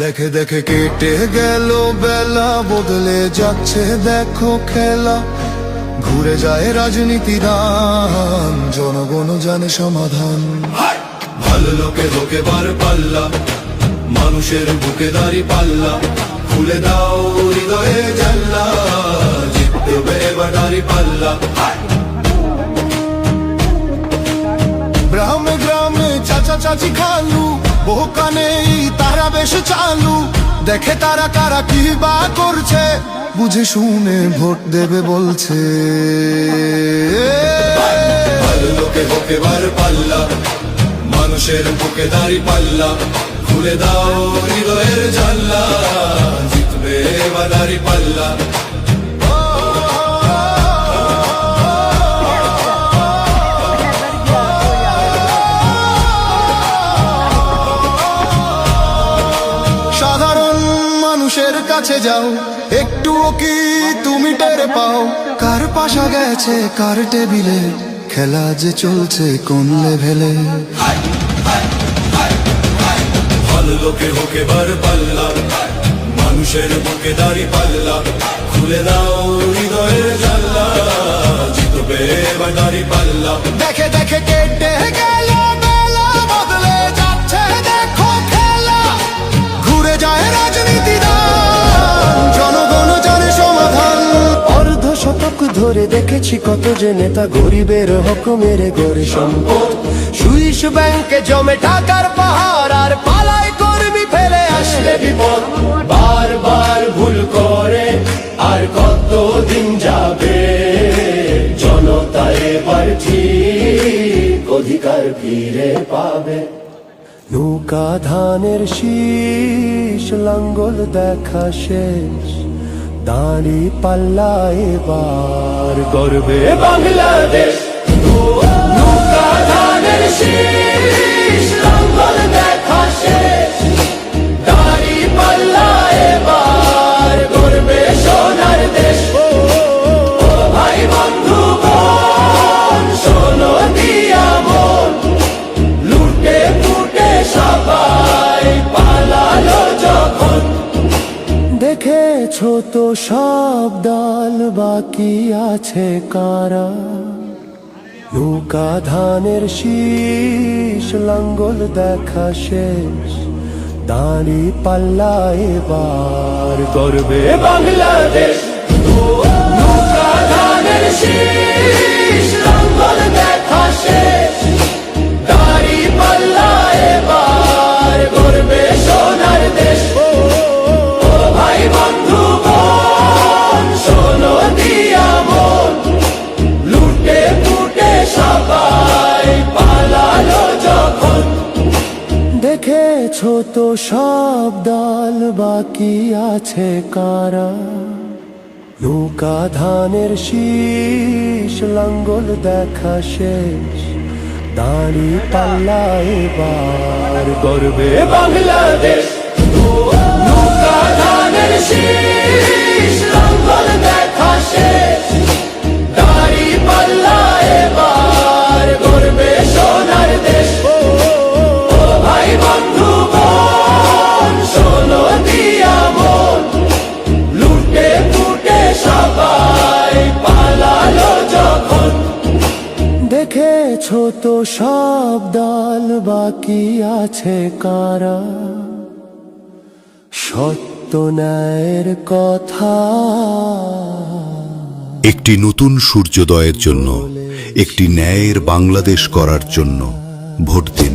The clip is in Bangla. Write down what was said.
দেখে দেখে কেটে গেল বেলা, বদলে যাচ্ছে দেখো খেলা। ঘুরে যায় রাজনীতি রান, জনগণ জানে সমাধান। ভালো লোকে লোকে বার পাল্লা, মানুষের বুকে দাঁড়ি পাল্লা। খুলে দাও হৃদয়ে জানলা, জিতবে এবার দাঁড়ি পাল্লা। গ্রামে গ্রামে চাচা চাচি খালু, বহু কানে তারা বেশ চালু। দেখে তারা কারা কি বা করছে, বুঝে শুনে ভোট দেবে বলছে। ভালো লোকে হোকে বার পাল্লা, মানুষের বুকে দাঁড়ি পাল্লা। খুলে দাও হৃদয়ের জানলা, জিতবে এবার দাঁড়ি পাল্লা। সাধারণ মানুষের কাছে যাও, একটুও কি তুমি টের পাও? কার পাশা গেছে কার টেবিলে, খেলা যে চলছে কোন লেভেলে। ভালো লোকে হোকে বার পাল্লা, মানুষের বুকে দাঁড়ি পাল্লা। খুলে দাও হৃদয়ের জানলা, জিতবে এবার দাঁড়ি পাল্লা। দেখে দেখে কেটে গেল বেলা, বদলে যাচ্ছে দেখো খেলা। ঘুরে যায় রাজনীতি রান, জনগণ জানে সমাধান। অর্ধ শতক ধরে দেখেছি কত যে নেতা গরিবের হক মেরে গড়ে সম্পদ। সুইস ব্যাংকে জমে টাকার পাহাড়, আর পালায় কর্মী ফেলে আসলে বিপদ। বারবার ভুল করে আর কতদিন যাবে, জনতা এবার ঠিক অধিকার ফিরে পাবে। নৌকা ধানের শীষ, লাঙ্গল দেখা শেষ, দাঁড়ি পাল্লা এবার গর্বে বাংলাদেশ। নৌকা ধানের শীষ, লাঙ্গল দেখা শেষ, দাঁড়ি পাল্লা এবার গর্বে সোনার দেশ। ও ভাই বন্ধু বোন, শোনো দিয়া মন, লুটে পুটে সবাই পালালো যখন। দেখেছো তো সব দল, বাকি আছে কারা? নৌকা ধানের শীষ, লাঙ্গল দেখা শেষ, দাঁড়ি পাল্লা এবার গর্বে বাংলাদেশ। নৌকা ধানের শীষ, লাঙ্গল দেখা শেষ, দাঁড়ি পাল্লা এবার গর্বে সোনার দেশ। ভাই বন্ধু বোন, শোনো দিয়া মন, লুটে পুটে সবাই পালালো যখন। দেখেছো তো সব দল, বাকি আছে কারা? নৌকা ধানের শীষ, লাঙ্গল দেখা শেষ, দাঁড়ি পাল্লা এবার গর্বে বাংলাদেশ। নৌকা ধানের শীষ, লাঙ্গল দেখা শেষ, দাঁড়ি পাল্লা এবার গর্বে সোনার দেশ। ভাই বন্ধু বোন, শোনো দিয়া মন, লুটে পুটে সবাই পালালো যখন। দেখেছো তো সব দল, বাকি আছে কারা? সত্য ন্যায়ের কথা। একটি নতুন সূর্যোদয়ের জন্য, একটি ন্যায়ের বাংলাদেশ করার জন্য ভোট দিন।